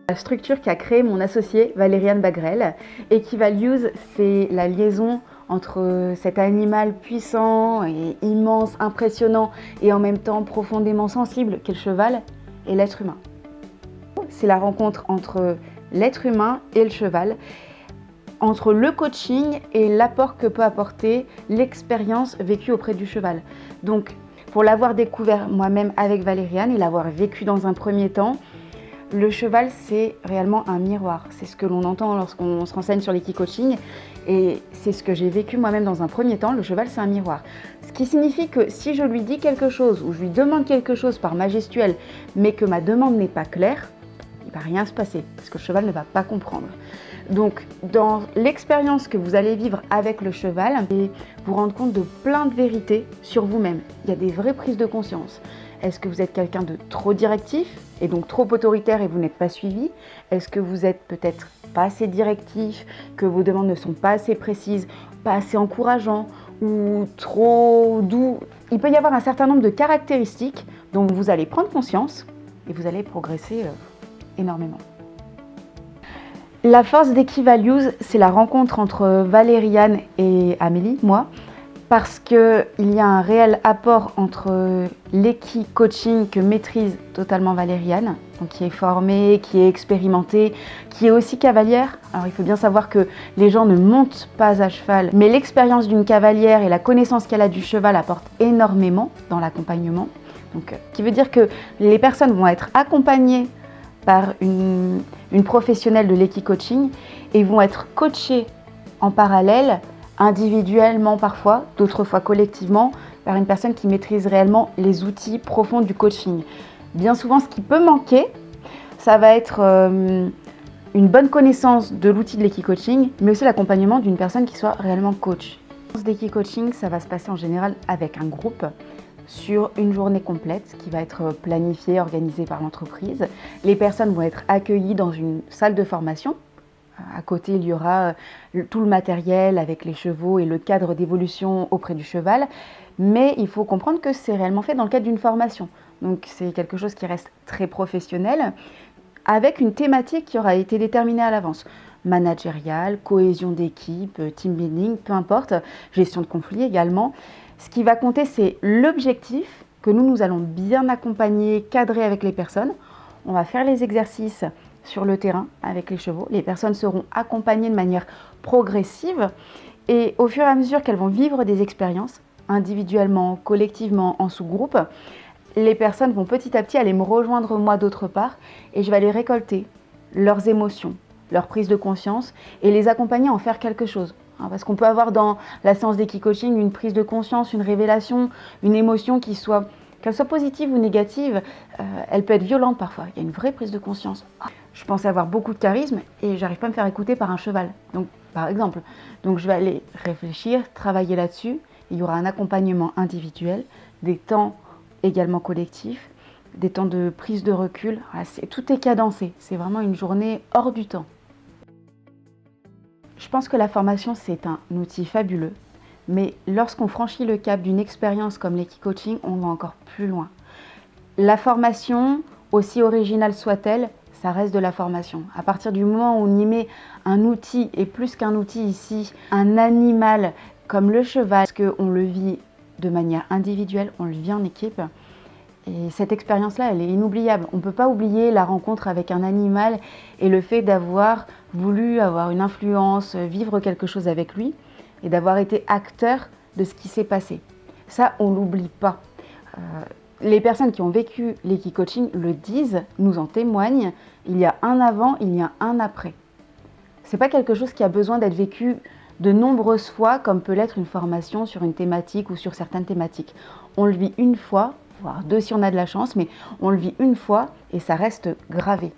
La structure qu'a créée mon associé Valériane Bagrel. Equivalues, c'est la liaison entre cet animal puissant et immense, impressionnant et en même temps profondément sensible qu'est le cheval et l'être humain. C'est la rencontre entre l'être humain et le cheval, entre le coaching et l'apport que peut apporter l'expérience vécue auprès du cheval. Donc, pour l'avoir découvert moi-même avec Valériane et l'avoir vécu dans un premier temps, le cheval, c'est réellement un miroir. C'est ce que l'on entend lorsqu'on se renseigne sur l'équicoaching et c'est ce que j'ai vécu moi-même dans un premier temps. Le cheval, c'est un miroir. Ce qui signifie que si je lui dis quelque chose ou je lui demande quelque chose par ma gestuelle, mais que ma demande n'est pas claire, il ne va rien se passer parce que le cheval ne va pas comprendre. Donc, dans l'expérience que vous allez vivre avec le cheval, vous vous rendre compte de plein de vérités sur vous-même. Il y a des vraies prises de conscience. Est-ce que vous êtes quelqu'un de trop directif et donc trop autoritaire et vous n'êtes pas suivi? Est-ce que vous êtes peut-être pas assez directif, que vos demandes ne sont pas assez précises, pas assez encourageants ou trop doux? Il peut y avoir un certain nombre de caractéristiques dont vous allez prendre conscience et vous allez progresser énormément. La force d'Equivalues, c'est la rencontre entre Valériane et Amélie, moi, parce qu'il y a un réel apport entre l'équicoaching que maîtrise totalement Valériane, donc qui est formée, qui est expérimentée, qui est aussi cavalière. Alors il faut bien savoir que les gens ne montent pas à cheval, mais l'expérience d'une cavalière et la connaissance qu'elle a du cheval apportent énormément dans l'accompagnement. Donc, ce qui veut dire que les personnes vont être accompagnées par une professionnelle de l'équicoaching et vont être coachées en parallèle, individuellement parfois, d'autres fois collectivement, par une personne qui maîtrise réellement les outils profonds du coaching. Bien souvent, ce qui peut manquer, ça va être une bonne connaissance de l'outil de l'équicoaching, mais aussi l'accompagnement d'une personne qui soit réellement coach. L'équicoaching, ça va se passer en général avec un groupe, sur une journée complète qui va être planifiée, organisée par l'entreprise. Les personnes vont être accueillies dans une salle de formation. À côté, il y aura tout le matériel avec les chevaux et le cadre d'évolution auprès du cheval. Mais il faut comprendre que c'est réellement fait dans le cadre d'une formation. Donc c'est quelque chose qui reste très professionnel, avec une thématique qui aura été déterminée à l'avance. Managériale, cohésion d'équipe, team building, peu importe, gestion de conflits également. Ce qui va compter, c'est l'objectif que nous allons bien accompagner, cadrer avec les personnes. On va faire les exercices sur le terrain avec les chevaux. Les personnes seront accompagnées de manière progressive et au fur et à mesure qu'elles vont vivre des expériences, individuellement, collectivement, en sous-groupe, les personnes vont petit à petit aller me rejoindre moi d'autre part et je vais aller récolter leurs émotions, leur prise de conscience et les accompagner à en faire quelque chose. Parce qu'on peut avoir dans la séance d'équicoaching une prise de conscience, une révélation, une émotion qu'elle soit positive ou négative, elle peut être violente parfois. Il y a une vraie prise de conscience. Je pensais avoir beaucoup de charisme et j'arrive pas à me faire écouter par un cheval, donc, par exemple. Donc je vais aller réfléchir, travailler là-dessus. Il y aura un accompagnement individuel, des temps également collectifs, des temps de prise de recul. Tout est cadencé, c'est vraiment une journée hors du temps. Je pense que la formation, c'est un outil fabuleux, mais lorsqu'on franchit le cap d'une expérience comme l'équicoaching, on va encore plus loin. La formation, aussi originale soit-elle, ça reste de la formation. À partir du moment où on y met un outil, et plus qu'un outil ici, un animal comme le cheval, parce qu'on le vit de manière individuelle, on le vit en équipe, et cette expérience-là, elle est inoubliable. On ne peut pas oublier la rencontre avec un animal et le fait d'avoir voulu avoir une influence, vivre quelque chose avec lui et d'avoir été acteur de ce qui s'est passé. Ça, on ne l'oublie pas. Les personnes qui ont vécu l'équicoaching le disent, nous en témoignent. Il y a un avant, il y a un après. Ce n'est pas quelque chose qui a besoin d'être vécu de nombreuses fois comme peut l'être une formation sur une thématique ou sur certaines thématiques. On le vit une fois, voire deux si on a de la chance, mais on le vit une fois et ça reste gravé.